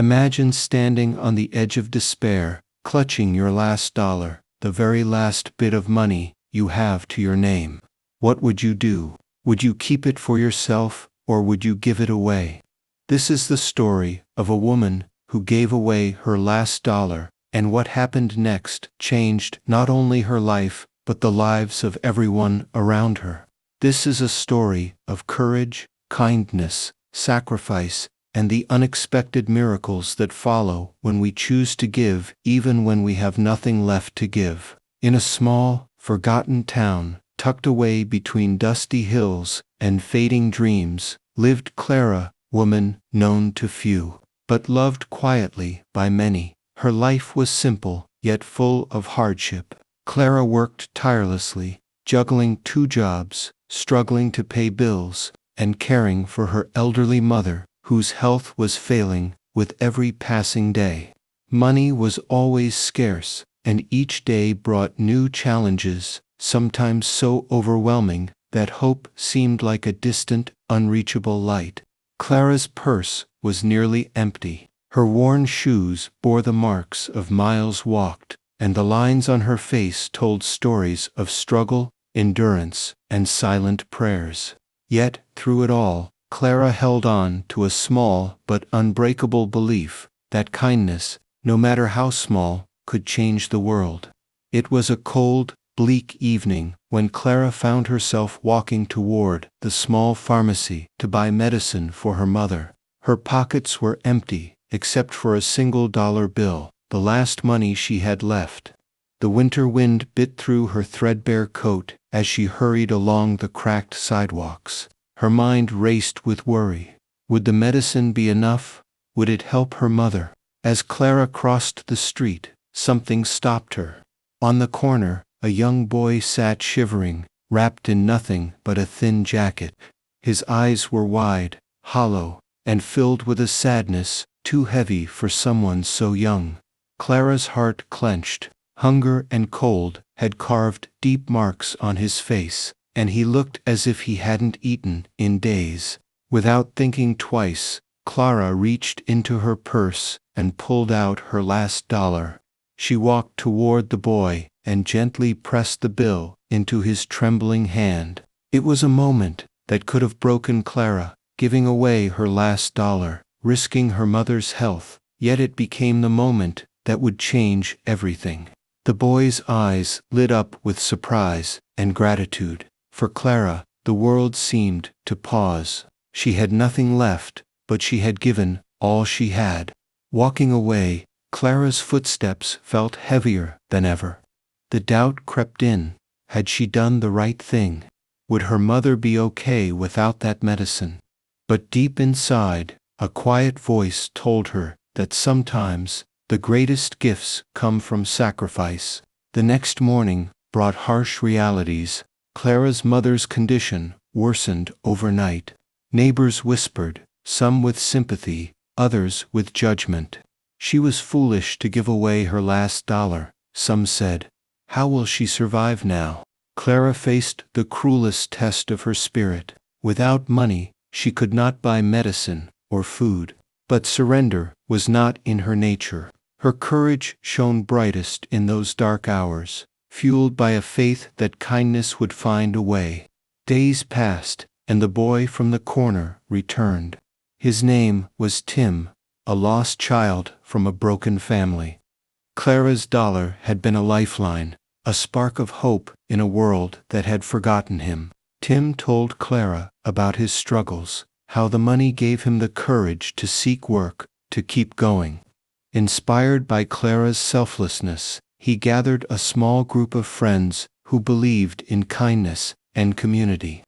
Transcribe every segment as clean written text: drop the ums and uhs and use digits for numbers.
Imagine standing on the edge of despair, clutching your last dollar, the very last bit of money you have to your name. What would you do? Would you keep it for yourself, or would you give it away? This is the story of a woman who gave away her last dollar, and what happened next changed not only her life, but the lives of everyone around her. This is a story of courage, kindness, sacrifice, and the unexpected miracles that follow when we choose to give even when we have nothing left to give. In a small, forgotten town, tucked away between dusty hills and fading dreams, lived Clara, woman known to few, but loved quietly by many. Her life was simple, yet full of hardship. Clara worked tirelessly, juggling 2 jobs, struggling to pay bills, and caring for her elderly mother, whose health was failing with every passing day. Money was always scarce, and each day brought new challenges, sometimes so overwhelming that hope seemed like a distant, unreachable light. Clara's purse was nearly empty. Her worn shoes bore the marks of miles walked, and the lines on her face told stories of struggle, endurance, and silent prayers. Yet, through it all, Clara held on to a small but unbreakable belief that kindness, no matter how small, could change the world. It was a cold, bleak evening when Clara found herself walking toward the small pharmacy to buy medicine for her mother. Her pockets were empty, except for a single dollar bill, the last money she had left. The winter wind bit through her threadbare coat as she hurried along the cracked sidewalks. Her mind raced with worry. Would the medicine be enough? Would it help her mother? As Clara crossed the street, something stopped her. On the corner, a young boy sat shivering, wrapped in nothing but a thin jacket. His eyes were wide, hollow, and filled with a sadness too heavy for someone so young. Clara's heart clenched. Hunger and cold had carved deep marks on his face, and he looked as if he hadn't eaten in days. Without thinking twice, Clara reached into her purse and pulled out her last dollar. She walked toward the boy and gently pressed the bill into his trembling hand. It was a moment that could have broken Clara, giving away her last dollar, risking her mother's health, yet it became the moment that would change everything. The boy's eyes lit up with surprise and gratitude. For Clara, the world seemed to pause. She had nothing left, but she had given all she had. Walking away, Clara's footsteps felt heavier than ever. The doubt crept in. Had she done the right thing? Would her mother be okay without that medicine? But deep inside, a quiet voice told her that sometimes the greatest gifts come from sacrifice. The next morning brought harsh realities. Clara's mother's condition worsened overnight. Neighbors whispered, some with sympathy, others with judgment. She was foolish to give away her last dollar, some said. How will she survive now? Clara faced the cruelest test of her spirit. Without money, she could not buy medicine or food. But surrender was not in her nature. Her courage shone brightest in those dark hours, fueled by a faith that kindness would find a way. Days passed, and the boy from the corner returned. His name was Tim, a lost child from a broken family. Clara's dollar had been a lifeline, a spark of hope in a world that had forgotten him. Tim told Clara about his struggles, how the money gave him the courage to seek work, to keep going. Inspired by Clara's selflessness, he gathered a small group of friends who believed in kindness and community.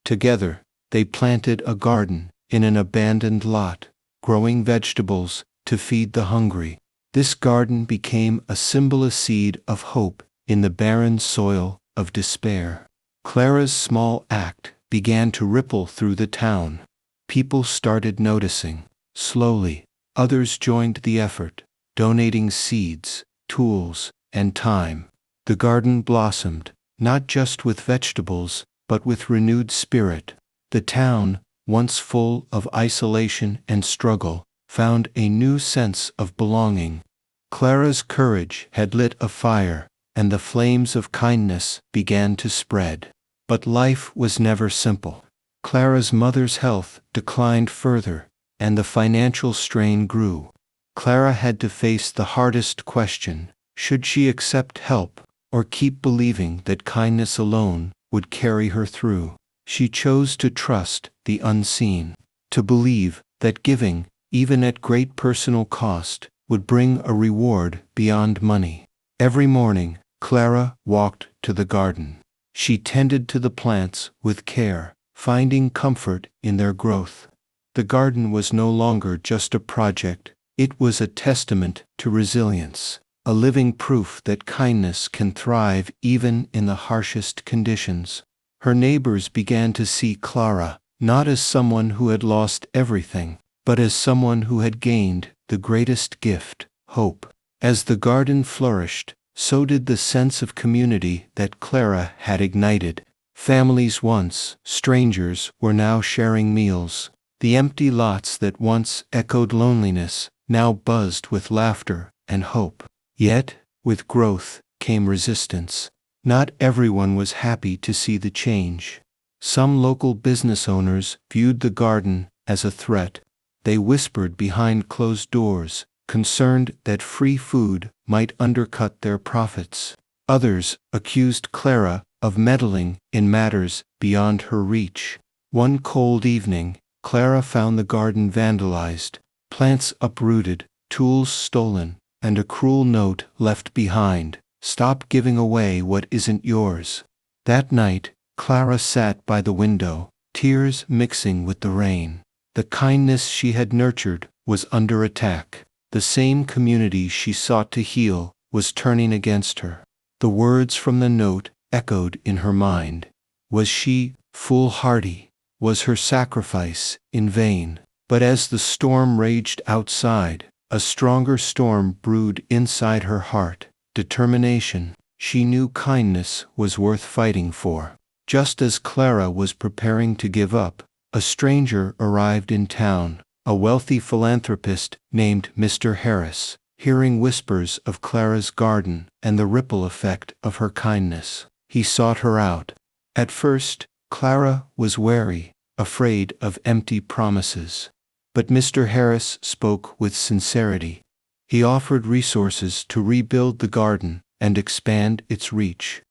Together, they planted a garden in an abandoned lot, growing vegetables to feed the hungry. This garden became a seed of hope in the barren soil of despair. Clara's small act began to ripple through the town. People started noticing. Slowly, others joined the effort, donating seeds, tools, and time. The garden blossomed, not just with vegetables, but with renewed spirit. The town, once full of isolation and struggle, found a new sense of belonging. Clara's courage had lit a fire, and the flames of kindness began to spread. But life was never simple. Clara's mother's health declined further, and the financial strain grew. Clara had to face the hardest question: should she accept help, or keep believing that kindness alone would carry her through? She chose to trust the unseen, to believe that giving, even at great personal cost, would bring a reward beyond money. Every morning, Clara walked to the garden. She tended to the plants with care, finding comfort in their growth. The garden was no longer just a project, it was a testament to resilience, a living proof that kindness can thrive even in the harshest conditions. Her neighbors began to see Clara not as someone who had lost everything, but as someone who had gained the greatest gift, hope. As the garden flourished, so did the sense of community that Clara had ignited. Families once strangers were now sharing meals. The empty lots that once echoed loneliness now buzzed with laughter and hope. Yet, with growth came resistance. Not everyone was happy to see the change. Some local business owners viewed the garden as a threat. They whispered behind closed doors, concerned that free food might undercut their profits. Others accused Clara of meddling in matters beyond her reach. One cold evening, Clara found the garden vandalized, plants uprooted, tools stolen, and a cruel note left behind: "Stop giving away what isn't yours." That night, Clara sat by the window, tears mixing with the rain. The kindness she had nurtured was under attack. The same community she sought to heal was turning against her. The words from the note echoed in her mind. Was she foolhardy? Was her sacrifice in vain? But as the storm raged outside, a stronger storm brewed inside her heart: determination. She knew kindness was worth fighting for. Just as Clara was preparing to give up, a stranger arrived in town, a wealthy philanthropist named Mr. Harris. Hearing whispers of Clara's garden and the ripple effect of her kindness, he sought her out. At first, Clara was wary, afraid of empty promises. But Mr. Harris spoke with sincerity. He offered resources to rebuild the garden and expand its reach.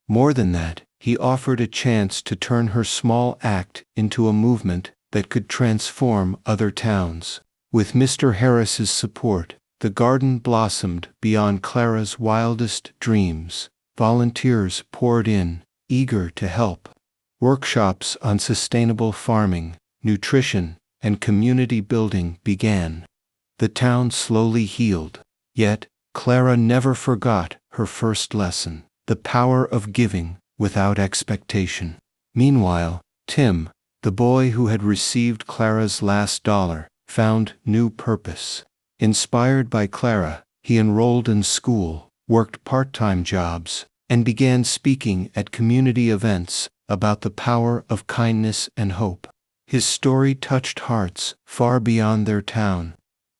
More than that, he offered a chance to turn her small act into a movement that could transform other towns. With Mr. Harris's support, the garden blossomed beyond Clara's wildest dreams. Volunteers poured in, eager to help. Workshops on sustainable farming, nutrition, and community building began. The town slowly healed. Yet, Clara never forgot her first lesson: the power of giving without expectation. Meanwhile, Tim, the boy who had received Clara's last dollar, found new purpose. Inspired by Clara, he enrolled in school, worked part-time jobs, and began speaking at community events about the power of kindness and hope. His story touched hearts far beyond their town.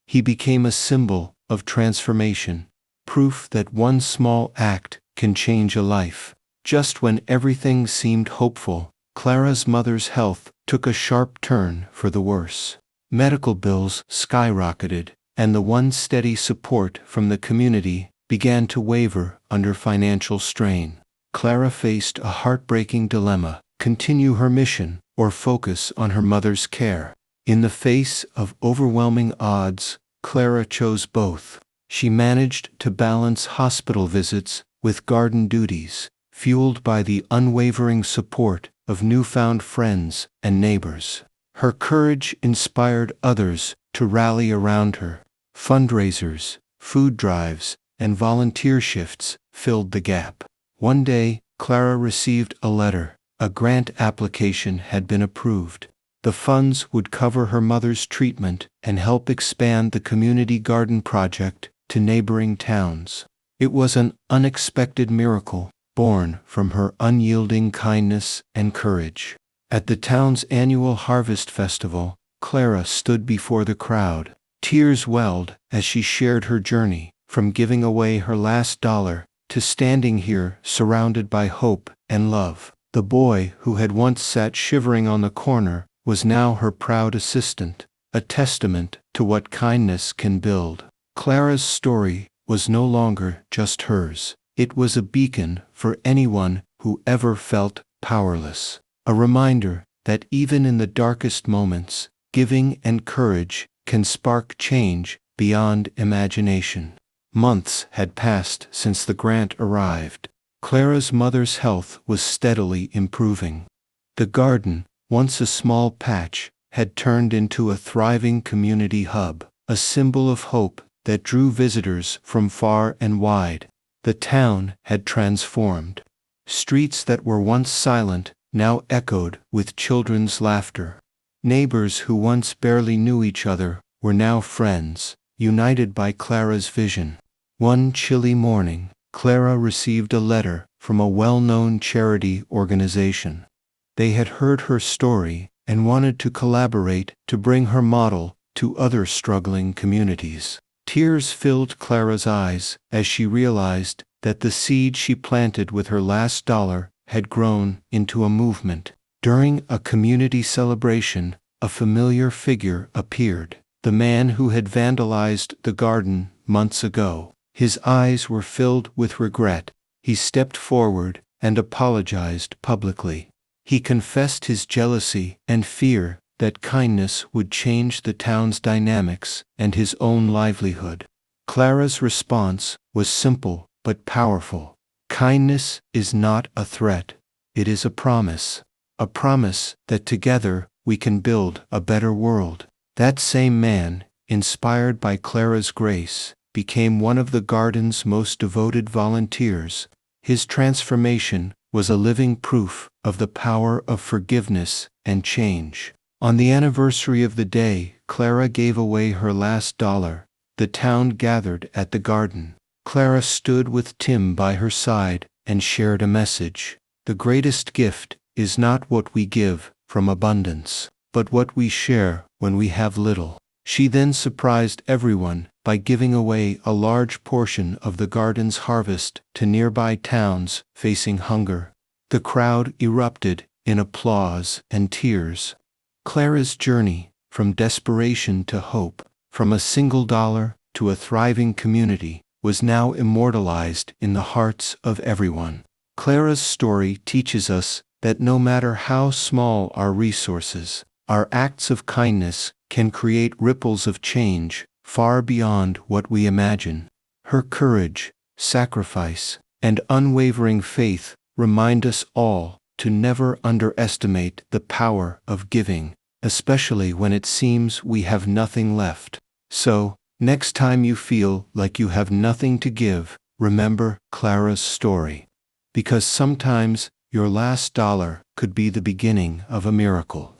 He became a symbol of transformation, proof that one small act can change a life. Just when everything seemed hopeful, Clara's mother's health took a sharp turn for the worse. Medical bills skyrocketed, and the once steady support from the community began to waver under financial strain. Clara faced a heartbreaking dilemma: continue her mission or focus on her mother's care. In the face of overwhelming odds, Clara chose both. She managed to balance hospital visits with garden duties, fueled by the unwavering support of newfound friends and neighbors. Her courage inspired others to rally around her. Fundraisers, food drives, and volunteer shifts filled the gap. One day, Clara received a letter. A grant application had been approved. The funds would cover her mother's treatment and help expand the community garden project to neighboring towns. It was an unexpected miracle, born from her unyielding kindness and courage. At the town's annual harvest festival, Clara stood before the crowd. Tears welled as she shared her journey, from giving away her last dollar to standing here surrounded by hope and love. The boy who had once sat shivering on the corner was now her proud assistant, a testament to what kindness can build. Clara's story was no longer just hers. It was a beacon for anyone who ever felt powerless. A reminder that even in the darkest moments, giving and courage can spark change beyond imagination. Months had passed since the grant arrived. Clara's mother's health was steadily improving. The garden, once a small patch, had turned into a thriving community hub, a symbol of hope that drew visitors from far and wide. The town had transformed. Streets that were once silent now echoed with children's laughter. Neighbors who once barely knew each other were now friends, united by Clara's vision. One chilly morning, Clara received a letter from a well-known charity organization. They had heard her story and wanted to collaborate to bring her model to other struggling communities. Tears filled Clara's eyes as she realized that the seed she planted with her last dollar had grown into a movement. During a community celebration, a familiar figure appeared, the man who had vandalized the garden months ago. His eyes were filled with regret. He stepped forward and apologized publicly. He confessed his jealousy and fear that kindness would change the town's dynamics and his own livelihood. Clara's response was simple but powerful. Kindness is not a threat. It is a promise that together we can build a better world. That same man, inspired by Clara's grace, became one of the garden's most devoted volunteers. His transformation was a living proof of the power of forgiveness and change. On the anniversary of the day Clara gave away her last dollar, the town gathered at the garden. Clara stood with Tim by her side and shared a message. The greatest gift is not what we give from abundance, but what we share when we have little. She then surprised everyone by giving away a large portion of the garden's harvest to nearby towns facing hunger. The crowd erupted in applause and tears. Clara's journey, from desperation to hope, from a single dollar to a thriving community, was now immortalized in the hearts of everyone. Clara's story teaches us that no matter how small our resources, our acts of kindness can create ripples of change far beyond what we imagine. Her courage, sacrifice, and unwavering faith remind us all to never underestimate the power of giving, especially when it seems we have nothing left. So, next time you feel like you have nothing to give, remember Clara's story. Because sometimes your last dollar could be the beginning of a miracle.